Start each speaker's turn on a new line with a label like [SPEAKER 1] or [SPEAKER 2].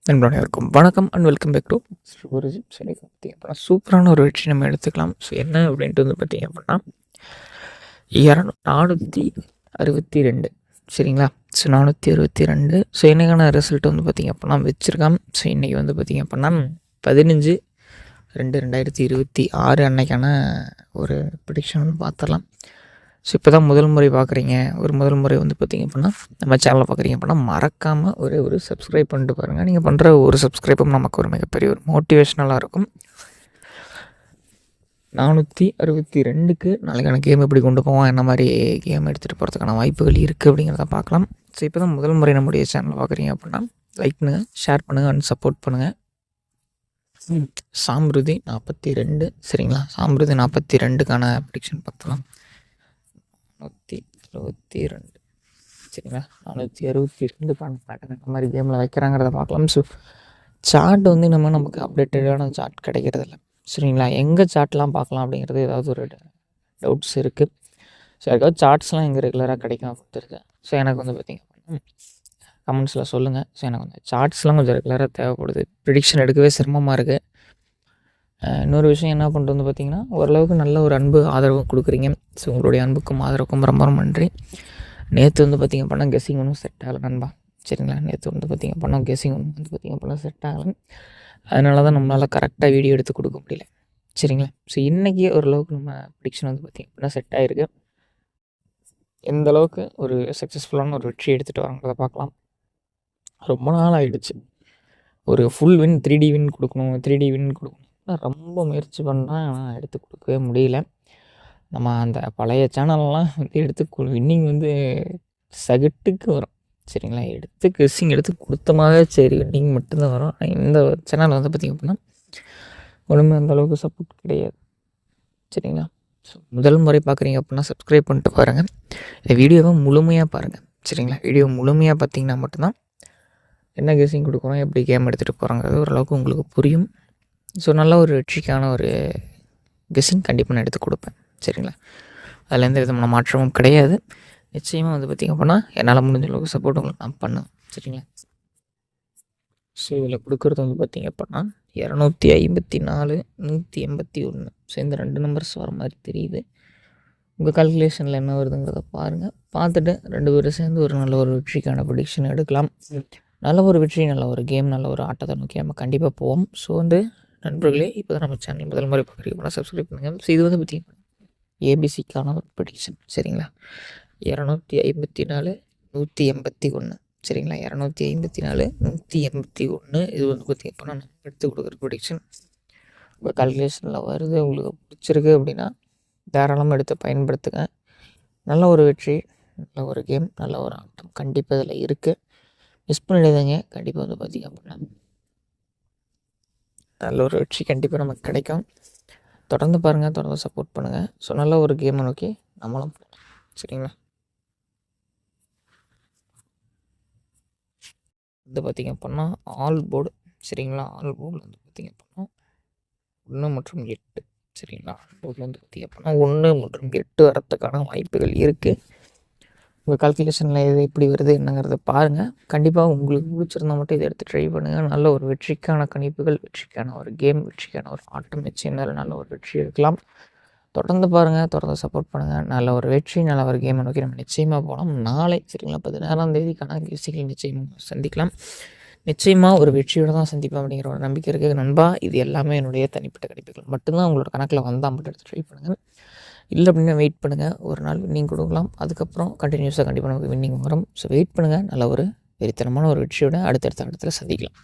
[SPEAKER 1] நண்பர்களுக்கும் வணக்கம் and welcome back to Guruji. சரி, பார்த்தீங்க அப்படின்னா சூப்பரான ஒரு வெற்றி நம்ம எடுத்துக்கலாம். ஸோ என்ன அப்படின்ட்டு வந்து பார்த்தீங்க அப்படின்னா 462 சரிங்களா. ஸோ 462. ஸோ இன்றைக்கான ரிசல்ட் வந்து பார்த்திங்க அப்படின்னா வச்சுருக்கான். ஸோ இன்றைக்கி வந்து பார்த்திங்க அப்படின்னா 15/2/2026 அன்னைக்கான ஒரு ப்ரிடிக்ஷன் வந்து பார்த்துடலாம். ஸோ இப்போ தான் முதல் முறை பார்க்குறீங்க, முதல் முறை வந்து பார்த்திங்க அப்படின்னா நம்ம சேனலில் பார்க்குறீங்க அப்படின்னா மறக்காமல் ஒரு சப்ஸ்கிரைப் பண்ணிட்டு பாருங்கள். நீங்கள் பண்ணுற ஒரு சப்ஸ்கிரைப்பும் நமக்கு ஒரு மிகப்பெரிய ஒரு மோட்டிவேஷ்னலாக இருக்கும். 462க்கு நாளைக்கான கேம் எப்படி கொண்டு போவோம், என்ன மாதிரி கேம் எடுத்துகிட்டு போகிறதுக்கான வாய்ப்புகள் இருக்குது அப்படிங்கிறத பார்க்கலாம். ஸோ இப்போ தான் முதல் முறை நம்முடைய சேனலில் பார்க்குறீங்க அப்படின்னா லைக் பண்ணுங்கள், ஷேர் பண்ணுங்கள் அண்ட் சப்போர்ட் பண்ணுங்கள். சாம்ருதி 42 சரிங்களா. சாம்ருதி 42க்கான ப்ரிடிக்ஷன் பார்க்கலாம். 462 சரிங்களா. 462 பேட்டர்ன் இந்த மாதிரி கேமில் வைக்கிறாங்கிறத பார்க்கலாம். ஸோ சார்ட் வந்து நமக்கு அப்டேட்டடான சார்ட் கிடைக்கிறதில்ல சரிங்களா. எங்கே சார்ட்லாம் பார்க்கலாம் அப்படிங்கிறது ஏதாவது ஒரு டவுட்ஸ் இருக்குது. ஸோ யாருக்காவது சார்ட்ஸ்லாம் எங்கே ரெகுலராக கிடைக்கும் கொடுத்துருக்கேன். ஸோ எனக்கு வந்து பார்த்திங்க கமெண்ட்ஸில் சொல்லுங்கள். ஸோ எனக்கு வந்து சார்ட்ஸ்லாம் கொஞ்சம் ரெகுலராக தேவைப்படுது. ப்ரிடிக்ஷன் எடுக்கவே சிரமமாக இருக்குது. இன்னொரு விஷயம் என்ன பண்ணுறது வந்து பார்த்திங்கன்னா ஓரளவுக்கு நல்ல ஒரு அன்பு ஆதரவும் கொடுக்குறீங்க. ஸோ உங்களுடைய அன்புக்கும் ஆதரவுக்கும் ரொம்ப ரொம்ப நன்றி. நேற்று வந்து பார்த்திங்க அப்படின்னா கெஸ்ஸிங் ஒன்றும் செட் ஆகலை நண்பா சரிங்களா. நேற்று வந்து பார்த்திங்க அப்படின்னா கெஸ்ஸிங் ஒன்று வந்து பார்த்திங்க அப்படின்னா செட் ஆகலை. அதனால தான் நம்மளால் கரெக்டாக வீடியோ எடுத்து கொடுக்க முடியல சரிங்களா. ஸோ இன்றைக்கி ஓரளவுக்கு நம்ம ப்ரிடிக்ஷன் வந்து பார்த்திங்க அப்படின்னா செட் ஆகிருக்கு. எந்த அளவுக்கு ஒரு சக்ஸஸ்ஃபுல்லான ஒரு வெற்றி எடுத்துகிட்டு வராங்கிறத பார்க்கலாம். ரொம்ப நாள் ஆகிடுச்சு ஒரு ஃபுல் வின் 3D வின் கொடுக்கணும் ரொம்ப முயற்சி பண்ணால் ஆனால் எடுத்து கொடுக்கவே முடியல. நம்ம அந்த பழைய சேனல்லாம் வந்து எடுத்து வின்னிங் வந்து சகட்டுக்கு வரும் சரிங்களா. கெஸ்ஸிங் எடுத்து கொடுத்தமாவே சரி வின்னிங் மட்டும்தான் வரும். இந்த சேனல் வந்து பார்த்திங்க அப்படின்னா ஒன்றுமே அந்தளவுக்கு சப்போர்ட் கிடையாது சரிங்களா. ஸோ முதல் முறை பார்க்குறீங்க அப்படின்னா சப்ஸ்கிரைப் பண்ணிட்டு பாருங்கள். இந்த வீடியோவை முழுமையாக பாருங்கள் சரிங்களா. வீடியோ முழுமையாக பார்த்திங்கன்னா மட்டும்தான் என்ன கெஸ்ஸிங் கொடுக்குறோம், எப்படி கேம் எடுத்துகிட்டு போகிறோங்கிறது ஓரளவுக்கு உங்களுக்கு புரியும். ஸோ நல்ல ஒரு வெற்றிக்கான ஒரு கெஸ்ஸிங் கண்டிப்பாக நான் எடுத்து கொடுப்பேன் சரிங்களா. அதில் எந்த விதமான மாற்றமும் கிடையாது. நிச்சயமாக வந்து பார்த்திங்க அப்படின்னா என்னால் முடிஞ்ச அளவுக்கு சப்போர்ட் உங்களுக்கு நான் பண்ணுவேன் சரிங்களா. ஸோ இதில் கொடுக்குறது வந்து பார்த்திங்க அப்படின்னா 254 181. ஸோ இந்த 2 நம்பர்ஸ் வர மாதிரி தெரியுது. உங்கள் கால்குலேஷனில் என்ன வருதுங்கிறத பாருங்கள். பார்த்துட்டு 2 பேரும் சேர்ந்து ஒரு நல்ல ஒரு வெற்றிக்கான ப்ரிடிக்ஷன் எடுக்கலாம். நல்ல ஒரு வெற்றி, நல்ல ஒரு கேம், நல்ல ஒரு ஆட்டத்தை நோக்கி நம்ம கண்டிப்பாக போவோம். ஸோ வந்து நண்பர்களே, இப்போ தான் நம்ம சேனல் முதல் முறை பார்க்குறீங்கன்னா சப்ஸ்கிரைப் பண்ணுங்கள். ஸோ இது வந்து பார்த்திங்கன்னா ஏபிசிக்கான ஒரு ப்ரிடிக்ஷன் சரிங்களா. 254 181 சரிங்களா. 254 181 இது வந்து பார்த்திங்க அப்படின்னா நம்ம எடுத்து கொடுக்குற ப்ரிடிக்ஷன். உங்கள் கால்குலேஷனில் வருது, உங்களுக்கு பிடிச்சிருக்கு அப்படின்னா தாராளமாக எடுத்து பயன்படுத்துங்க. நல்ல ஒரு வெற்றி, நல்ல ஒரு கேம், நல்ல ஒரு ஆட்டம் கண்டிப்பாக இதில் இருக்குது. மிஸ் பண்ணிடுதுங்க. கண்டிப்பாக வந்து பார்த்திங்க அப்படின்னா நல்ல ஒரு வெற்றி கண்டிப்பாக நமக்கு கிடைக்கும். தொடர்ந்து பாருங்கள், தொடர்ந்து சப்போர்ட் பண்ணுங்கள். ஸோ நல்ல ஒரு கேமை நோக்கி நம்மளும் போகலாம் சரிங்களா. வந்து பார்த்திங்க அப்படின்னா ஆல் போர்டு சரிங்களா. ஆல் போர்டில் வந்து பார்த்திங்க அப்படின்னா 1 மற்றும் 8 சரிங்களா. போர்டில் வந்து பார்த்திங்க அப்படின்னா 1 மற்றும் 8 வரத்துக்கான வாய்ப்புகள் இருக்குது. உங்கள் கால்குலேஷனில் எது எப்படி வருது என்னங்கிறத பாருங்கள். கண்டிப்பாக உங்களுக்கு பிடிச்சிருந்தா மட்டும் இதை எடுத்து ட்ரை பண்ணுங்கள். நல்ல ஒரு வெற்றிக்கான கணிப்புகள், வெற்றிக்கான ஒரு கேம், வெற்றிக்கான ஒரு ஆட்டம் நிச்சயம் நல்ல ஒரு வெற்றி எடுக்கலாம். தொடர்ந்து பாருங்கள், தொடர்ந்து சப்போர்ட் பண்ணுங்கள். நல்ல ஒரு வெற்றி, நல்ல ஒரு கேமை நோக்கி நம்ம நிச்சயமாக போகலாம். நாளை சரிங்களா 16ஆம் தேதிக்கான கெஸ்ஸிங்கில் நிச்சயமாக சந்திக்கலாம். நிச்சயமாக ஒரு வெற்றியோடு தான் சந்திப்பேன் அப்படிங்கிற ஒரு நம்பிக்கை இருக்குது நண்பா. இது எல்லாமே என்னுடைய தனிப்பட்ட கணிப்புகள் மட்டும்தான். உங்களோட கணக்கில் வந்தால் மட்டும் எடுத்து ட்ரை பண்ணுங்கள். இல்லை அப்படின்னா வெயிட் பண்ணுங்கள். ஒரு நாள் வின்னிங் கொடுக்கலாம், அதுக்கப்புறம் கண்டினியூஸாக கண்டிப்பாக நமக்கு வின்னிங் வரும். ஸோ வெயிட் பண்ணுங்கள். நல்ல ஒரு வெறித்தனமான ஒரு வெற்றியோட அடுத்தடுத்த இடத்துல சந்திக்கலாம்.